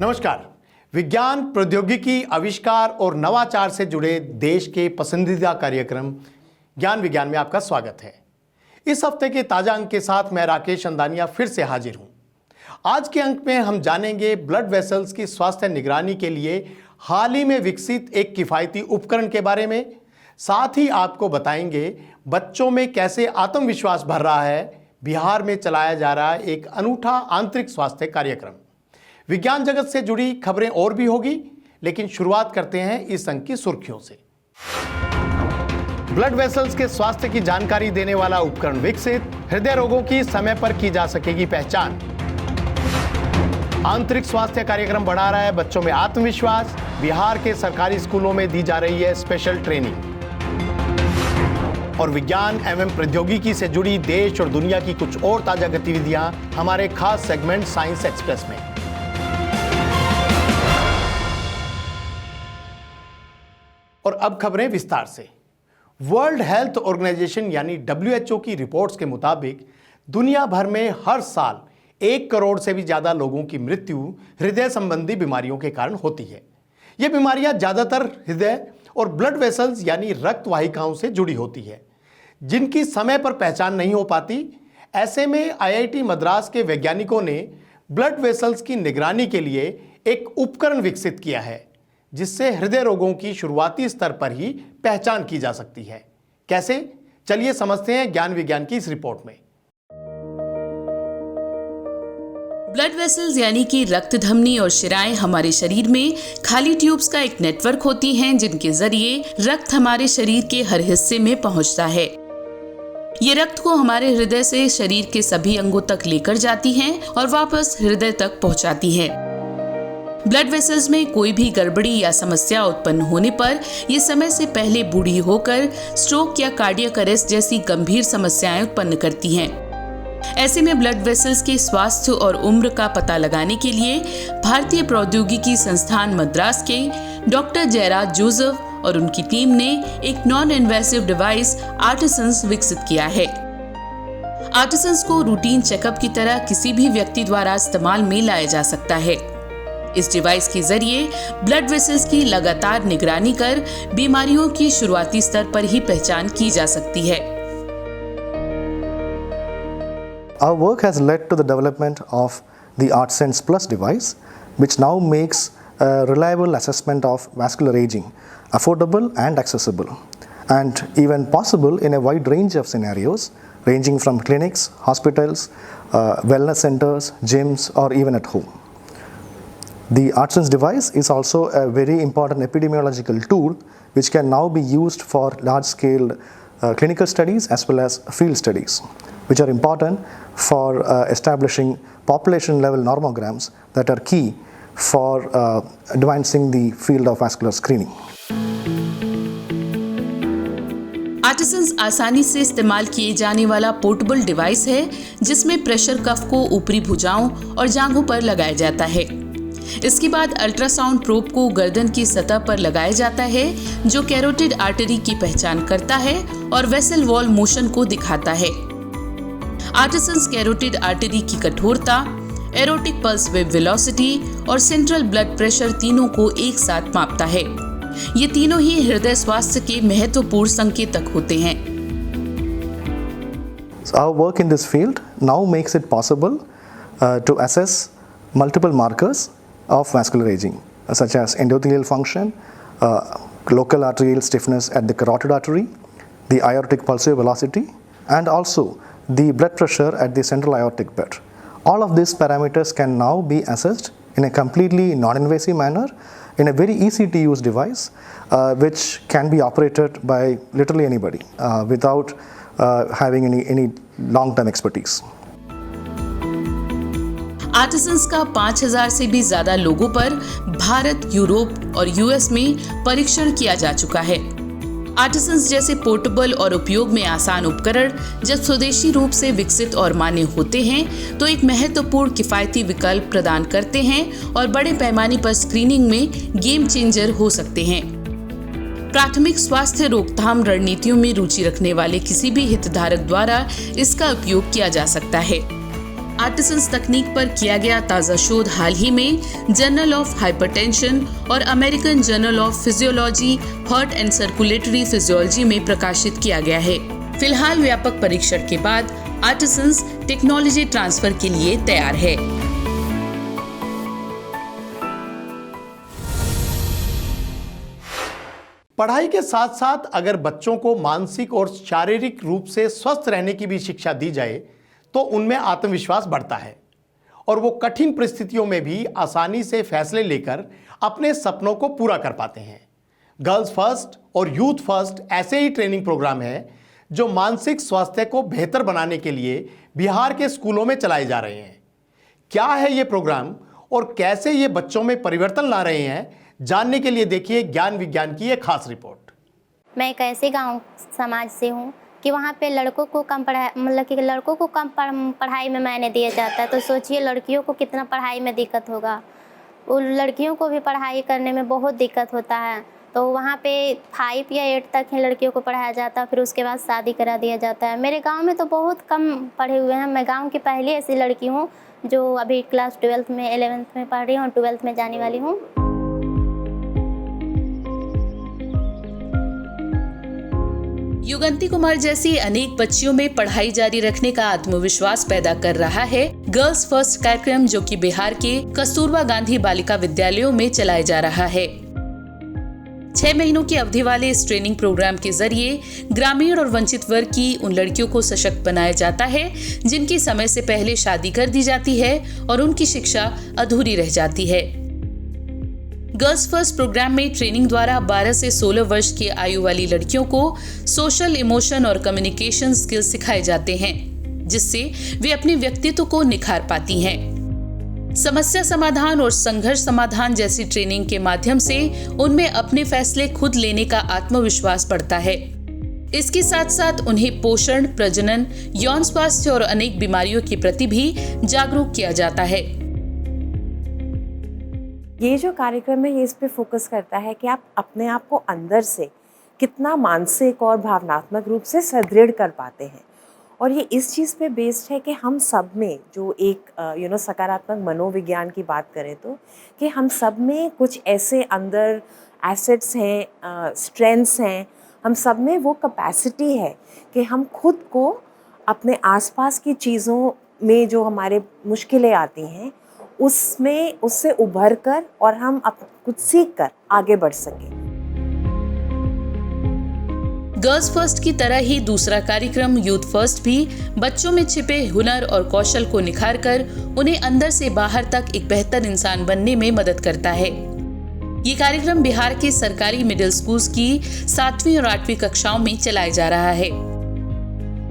नमस्कार। विज्ञान, प्रौद्योगिकी, आविष्कार और नवाचार से जुड़े देश के पसंदीदा कार्यक्रम ज्ञान विज्ञान में आपका स्वागत है। इस हफ्ते के ताजा अंक के साथ मैं राकेश अंदानिया फिर से हाजिर हूं। आज के अंक में हम जानेंगे ब्लड वेसल्स की स्वास्थ्य निगरानी के लिए हाल ही में विकसित एक किफायती उपकरण के बारे में। साथ ही आपको बताएंगे बच्चों में कैसे आत्मविश्वास भर रहा है बिहार में चलाया जा रहा एक अनूठा आंतरिक स्वास्थ्य कार्यक्रम। विज्ञान जगत से जुड़ी खबरें और भी होगी, लेकिन शुरुआत करते हैं इस अंक की सुर्खियों से। ब्लड वेसल्स के स्वास्थ्य की जानकारी देने वाला उपकरण विकसित, हृदय रोगों की समय पर की जा सकेगी पहचान। आंतरिक स्वास्थ्य कार्यक्रम बढ़ा रहा है बच्चों में आत्मविश्वास, बिहार के सरकारी स्कूलों में दी जा रही है स्पेशल ट्रेनिंग। और विज्ञान एवं प्रौद्योगिकी से जुड़ी देश और दुनिया की कुछ और ताजा गतिविधियां हमारे खास सेगमेंट साइंस एक्सप्रेस में। और अब खबरें विस्तार से। वर्ल्ड हेल्थ ऑर्गेनाइजेशन यानी WHO की रिपोर्ट्स के मुताबिक दुनिया भर में हर साल 1 करोड़ से भी ज्यादा लोगों की मृत्यु हृदय संबंधी बीमारियों के कारण होती है। ये बीमारियां ज्यादातर हृदय और ब्लड वेसल्स यानी रक्त वाहिकाओं से जुड़ी होती है, जिनकी समय पर पहचान नहीं हो पाती। ऐसे में IIT मद्रास के वैज्ञानिकों ने ब्लड वेसल्स की निगरानी के लिए एक उपकरण विकसित किया है, जिससे हृदय रोगों की शुरुआती स्तर पर ही पहचान की जा सकती है। कैसे? चलिए समझते हैं ज्ञान विज्ञान की इस रिपोर्ट में। ब्लड वेसल्स यानी कि रक्त धमनी और शिराएं हमारे शरीर में खाली ट्यूब्स का एक नेटवर्क होती हैं, जिनके जरिए रक्त हमारे शरीर के हर हिस्से में पहुंचता है। ये रक्त को हमारे हृदय से शरीर के सभी अंगों तक लेकर जाती हैं और वापस हृदय तक पहुंचाती है। ब्लड वेसल्स में कोई भी गड़बड़ी या समस्या उत्पन्न होने पर ये समय से पहले बूढ़ी होकर स्ट्रोक या कार्डियक अरेस्ट जैसी गंभीर समस्याएं उत्पन्न करती हैं। ऐसे में ब्लड वेसल्स के स्वास्थ्य और उम्र का पता लगाने के लिए भारतीय प्रौद्योगिकी संस्थान मद्रास के डॉक्टर जयराज जोसेफ और उनकी टीम ने एक नॉन इन्वेसिव डिवाइस आर्टिसंस विकसित किया है। आर्टिसंस को रूटीन चेकअप की तरह किसी भी व्यक्ति द्वारा इस्तेमाल में लाया जा सकता है। इस डिवाइस के जरिए ब्लड वेसल्स की लगातार निगरानी कर बीमारियों की शुरुआती स्तर पर ही पहचान की जा सकती है। Our work has led to the development of the ArtSense Plus device, which now makes a reliable assessment of vascular aging affordable and accessible, and even possible in a wide range of scenarios, ranging from clinics, hospitals, wellness centers, gyms, or even at home. The ArtSense device is also a very important epidemiological tool which can now be used for large-scale clinical studies as well as field studies, which are important for establishing population-level normograms that are key for advancing the field of vascular screening. Artisans आसानी से इस्तेमाल किए जाने वाला portable device है, जिसमें pressure कफ को ऊपरी भुजाओं और जांघों पर लगाया जाता है। इसके बाद अल्ट्रासाउंड प्रोब को गर्दन की सतह पर लगाया जाता है, जो कैरोटिड आर्टरी की पहचान करता है और वेसल वॉल मोशन को दिखाता है। आर्टिसंस कैरोटिड आर्टरी की कठोरता, एरोटिक पल्स वेव वेलोसिटी और सेंट्रल ब्लड प्रेशर तीनों को एक साथ मापता है। ये तीनों ही हृदय स्वास्थ्य के महत्वपूर्ण संकेतक होते हैं। Our work in this field now makes it possible to assess multiple markers of vascular aging, such as endothelial function, local arterial stiffness at the carotid artery, the aortic pulse wave velocity, and also the blood pressure at the central aortic bed. All of these parameters can now be assessed in a completely non-invasive manner in a very easy to use device, which can be operated by literally anybody without having any long-term expertise. Artisans का 5000 से भी ज्यादा लोगों पर Bharat, Europe और US में परीक्षण किया जा चुका है। आर्टिसंस जैसे पोर्टेबल और उपयोग में आसान उपकरण जब स्वदेशी रूप से विकसित और मान्य होते हैं, तो एक महत्वपूर्ण किफायती विकल्प प्रदान करते हैं और बड़े पैमाने पर स्क्रीनिंग में गेम चेंजर हो सकते हैं। प्राथमिक स्वास्थ्य रोकथाम रणनीतियों में रुचि रखने वाले किसी भी हितधारक द्वारा इसका उपयोग किया जा सकता है। आर्टिसंस तकनीक पर किया गया ताज़ा शोध हाल ही में जर्नल ऑफ हाइपरटेंशन और American journal of physiology heart and circulatory physiology में प्रकाशित किया गया है। फिलहाल व्यापक परीक्षण के बाद आर्टिसंस टेक्नोलॉजी ट्रांसफर के लिए तैयार है। पढ़ाई के साथ साथ अगर बच्चों को मानसिक और शारीरिक रूप से स्वस्थ रहने की भी शिक्षा दी जाए तो उनमें आत्मविश्वास बढ़ता है और वो कठिन परिस्थितियों में भी आसानी से फैसले लेकर अपने सपनों को पूरा कर पाते हैं। गर्ल्स फर्स्ट और यूथ फर्स्ट ऐसे ही ट्रेनिंग प्रोग्राम है जो मानसिक स्वास्थ्य को बेहतर बनाने के लिए बिहार के स्कूलों में चलाए जा रहे हैं। क्या है ये प्रोग्राम और कैसे ये बच्चों में परिवर्तन ला रहे हैं, जानने के लिए देखिए ज्ञान विज्ञान की एक खास रिपोर्ट। मैं एक ऐसे गांव समाज से हूं कि वहाँ पे लड़कों को कम पढ़ाई में मायने दिया जाता है, तो सोचिए लड़कियों को कितना पढ़ाई में दिक्कत होगा। उन लड़कियों को भी पढ़ाई करने में बहुत दिक्कत होता है, तो वहाँ पे 5 या 8 तक ही लड़कियों को पढ़ाया जाता है, फिर उसके बाद शादी करा दिया जाता है। मेरे गाँव में तो बहुत कम पढ़े हुए हैं। मैं गाँव की पहली ऐसी लड़की हूँ जो अभी क्लास 12th में 11th में पढ़ रही हूँ और 12th में जाने वाली हूँ। युगंती कुमार जैसी अनेक बच्चियों में पढ़ाई जारी रखने का आत्मविश्वास पैदा कर रहा है गर्ल्स फर्स्ट कार्यक्रम, जो कि बिहार के कस्तूरबा गांधी बालिका विद्यालयों में चलाया जा रहा है। 6 महीनों की अवधि वाले इस ट्रेनिंग प्रोग्राम के जरिए ग्रामीण और वंचित वर्ग की उन लड़कियों को सशक्त बनाया जाता है जिनकी समय से पहले शादी कर दी जाती है और उनकी शिक्षा अधूरी रह जाती है। गर्ल्स फर्स्ट प्रोग्राम में ट्रेनिंग द्वारा 12 से 16 वर्ष की आयु वाली लड़कियों को सोशल, इमोशन और कम्युनिकेशन स्किल्स सिखाए जाते हैं, जिससे वे अपने व्यक्तित्व को निखार पाती हैं। समस्या समाधान और संघर्ष समाधान जैसी ट्रेनिंग के माध्यम से उनमें अपने फैसले खुद लेने का आत्मविश्वास बढ़ता है। इसके साथ साथ उन्हें पोषण, प्रजनन, यौन स्वास्थ्य और अनेक बीमारियों के प्रति भी जागरूक किया जाता है। ये जो कार्यक्रम है ये इस पे फोकस करता है कि आप अपने आप को अंदर से कितना मानसिक और भावनात्मक रूप से सुदृढ़ कर पाते हैं, और ये इस चीज़ पे बेस्ड है कि हम सब में जो एक सकारात्मक मनोविज्ञान की बात करें तो कि हम सब में कुछ ऐसे अंदर एसेट्स हैं, स्ट्रेंथ्स हैं, हम सब में वो कैपेसिटी है कि हम खुद को अपने आसपास की चीज़ों में जो हमारे मुश्किलें आती हैं उससे उभर कर और हम कुछ सीख कर आगे बढ़ सकें। गर्ल्स फर्स्ट की तरह ही दूसरा कार्यक्रम यूथ फर्स्ट भी बच्चों में छिपे हुनर और कौशल को निखार कर उन्हें अंदर से बाहर तक एक बेहतर इंसान बनने में मदद करता है। ये कार्यक्रम बिहार के सरकारी मिडिल स्कूल्स की 7वीं और 8वीं कक्षाओं में चलाया जा रहा है।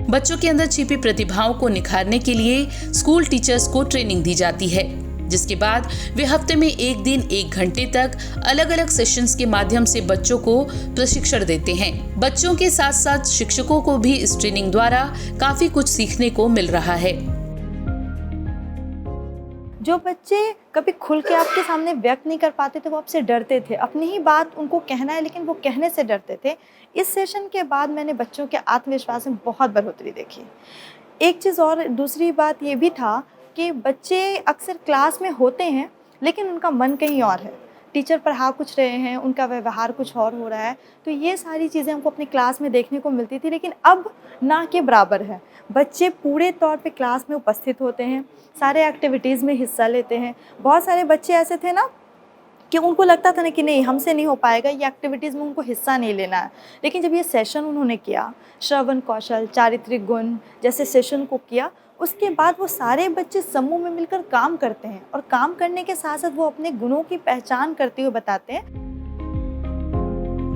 बच्चों के अंदर छिपी प्रतिभाओं को निखारने के लिए स्कूल टीचर्स को ट्रेनिंग दी जाती है, जिसके बाद वे हफ्ते में 1 दिन 1 घंटे तक अलग अलग सेशंस के माध्यम से बच्चों को प्रशिक्षण देते हैं। बच्चों के साथ साथ शिक्षकों को भी इस ट्रेनिंग द्वारा काफी कुछ सीखने को मिल रहा है। जो बच्चे कभी खुल के आपके सामने व्यक्त नहीं कर पाते थे, वो आपसे डरते थे, अपनी ही बात उनको कहना है लेकिन वो कहने से डरते थे। इस सेशन के बाद मैंने बच्चों के आत्मविश्वास में बहुत बढ़ोतरी देखी। एक चीज़ और, दूसरी बात ये भी था कि बच्चे अक्सर क्लास में होते हैं लेकिन उनका मन कहीं और है, टीचर पढ़ा कुछ रहे हैं, उनका व्यवहार कुछ और हो रहा है। तो ये सारी चीज़ें हमको अपनी क्लास में देखने को मिलती थी, लेकिन अब ना के बराबर है। बच्चे पूरे तौर पे क्लास में उपस्थित होते हैं, सारे एक्टिविटीज़ में हिस्सा लेते हैं। बहुत सारे बच्चे ऐसे थे ना कि उनको लगता था ना कि नहीं हमसे नहीं हो पाएगा, ये एक्टिविटीज़ में उनको हिस्सा नहीं लेना है। लेकिन जब ये सेशन उन्होंने किया, श्रवण कौशल, चारित्रिक गुण जैसे सेशन को किया, उसके बाद वो सारे बच्चे समूह में मिलकर काम करते हैं और काम करने के साथ साथ वो अपने गुणों की पहचान करते हुए बताते हैं।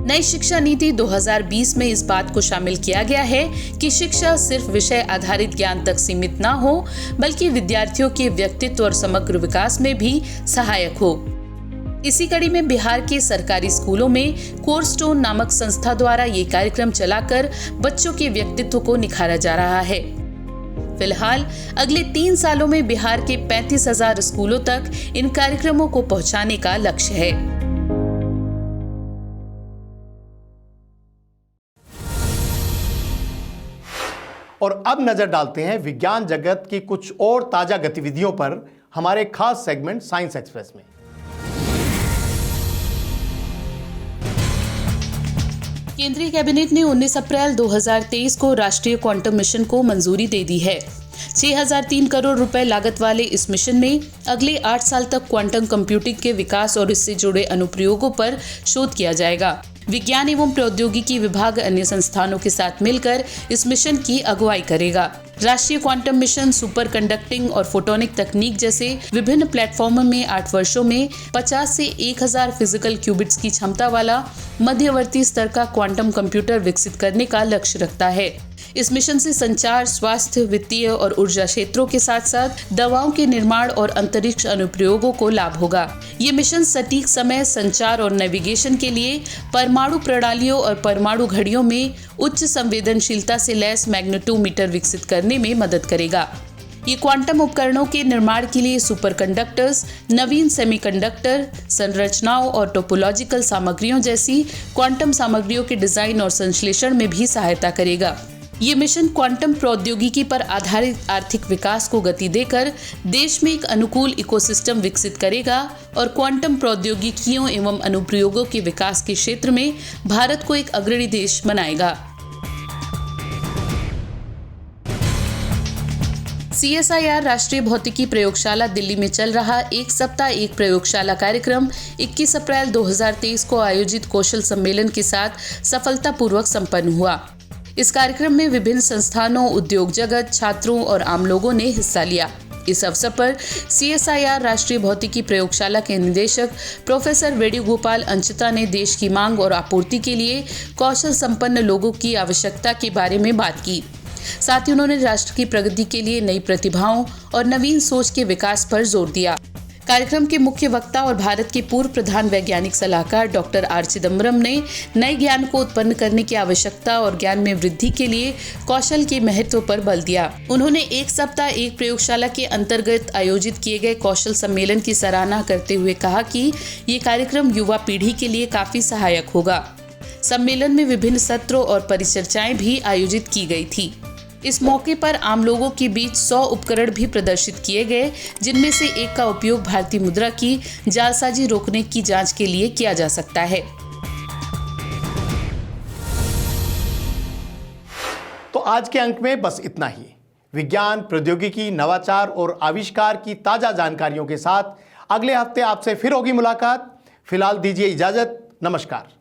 नई शिक्षा नीति 2020 में इस बात को शामिल किया गया है कि शिक्षा सिर्फ विषय आधारित ज्ञान तक सीमित ना हो, बल्कि विद्यार्थियों के व्यक्तित्व और समग्र विकास में भी सहायक हो। इसी कड़ी में बिहार के सरकारी स्कूलों में कोरस्टोन नामक संस्था द्वारा ये कार्यक्रम चलाकर बच्चों के व्यक्तित्व को निखारा जा रहा है। फिलहाल अगले 3 सालों में बिहार के 35,000 स्कूलों तक इन कार्यक्रमों को पहुंचाने का लक्ष्य है। और अब नजर डालते हैं विज्ञान जगत की कुछ और ताजा गतिविधियों पर हमारे खास सेगमेंट साइंस एक्सप्रेस में। केंद्रीय कैबिनेट ने 19 अप्रैल 2023 को राष्ट्रीय क्वांटम मिशन को मंजूरी दे दी है। 6003 करोड़ रुपए लागत वाले इस मिशन में अगले 8 साल तक क्वांटम कंप्यूटिंग के विकास और इससे जुड़े अनुप्रयोगों पर शोध किया जाएगा। विज्ञान एवं प्रौद्योगिकी विभाग अन्य संस्थानों के साथ मिलकर इस मिशन की अगुवाई करेगा। राष्ट्रीय क्वांटम मिशन सुपर कंडक्टिंग और फोटोनिक तकनीक जैसे विभिन्न प्लेटफॉर्मों में 8 वर्षों में 50 से 1000 फिजिकल क्यूबिट्स की क्षमता वाला मध्यवर्ती स्तर का क्वांटम कंप्यूटर विकसित करने का लक्ष्य रखता है। इस मिशन से संचार, स्वास्थ्य, वित्तीय और ऊर्जा क्षेत्रों के साथ साथ दवाओं के निर्माण और अंतरिक्ष अनुप्रयोगों को लाभ होगा। ये मिशन सटीक समय, संचार और नेविगेशन के लिए परमाणु प्रणालियों और परमाणु घड़ियों में उच्च संवेदनशीलता से लैस मैग्नेटोमीटर विकसित करने में मदद करेगा। ये क्वांटम उपकरणों के निर्माण के लिए सुपरकंडक्टर्स, नवीन सेमीकंडक्टर संरचनाओं और टोपोलॉजिकल सामग्रियों जैसी क्वांटम सामग्रियों के डिजाइन और संश्लेषण में भी सहायता करेगा। ये मिशन क्वांटम प्रौद्योगिकी पर आधारित आर्थिक विकास को गति देकर देश में एक अनुकूल इकोसिस्टम विकसित करेगा और क्वांटम प्रौद्योगिकियों एवं अनुप्रयोगों के विकास के क्षेत्र में भारत को एक अग्रणी देश बनाएगा। CSIR राष्ट्रीय भौतिकी प्रयोगशाला दिल्ली में चल रहा एक सप्ताह एक प्रयोगशाला कार्यक्रम 21 अप्रैल 2023 को आयोजित कौशल सम्मेलन के साथ सफलतापूर्वक संपन्न हुआ। इस कार्यक्रम में विभिन्न संस्थानों, उद्योग जगत, छात्रों और आम लोगों ने हिस्सा लिया। इस अवसर पर CSIR राष्ट्रीय भौतिकी प्रयोगशाला के निदेशक प्रोफेसर वेणुगोपाल अंचिता ने देश की मांग और आपूर्ति के लिए कौशल संपन्न लोगों की आवश्यकता के बारे में बात की। साथ ही उन्होंने राष्ट्र की प्रगति के लिए नई प्रतिभाओं और नवीन सोच के विकास पर जोर दिया। कार्यक्रम के मुख्य वक्ता और भारत के पूर्व प्रधान वैज्ञानिक सलाहकार डॉक्टर आर चिदम्बरम ने नए ज्ञान को उत्पन्न करने की आवश्यकता और ज्ञान में वृद्धि के लिए कौशल के महत्व पर बल दिया। उन्होंने एक सप्ताह एक प्रयोगशाला के अंतर्गत आयोजित किए गए कौशल सम्मेलन की सराहना करते हुए कहा कि ये कार्यक्रम युवा पीढ़ी के लिए काफी सहायक होगा। सम्मेलन में विभिन्न सत्रों और परिचर्चाएं भी आयोजित की गई थी। इस मौके पर आम लोगों के बीच 100 उपकरण भी प्रदर्शित किए गए, जिनमें से एक का उपयोग भारतीय मुद्रा की जालसाजी रोकने की जांच के लिए किया जा सकता है। तो आज के अंक में बस इतना ही। विज्ञान, प्रौद्योगिकी, नवाचार और आविष्कार की ताजा जानकारियों के साथ अगले हफ्ते आपसे फिर होगी मुलाकात। फिलहाल दीजिए इजाजत। नमस्कार।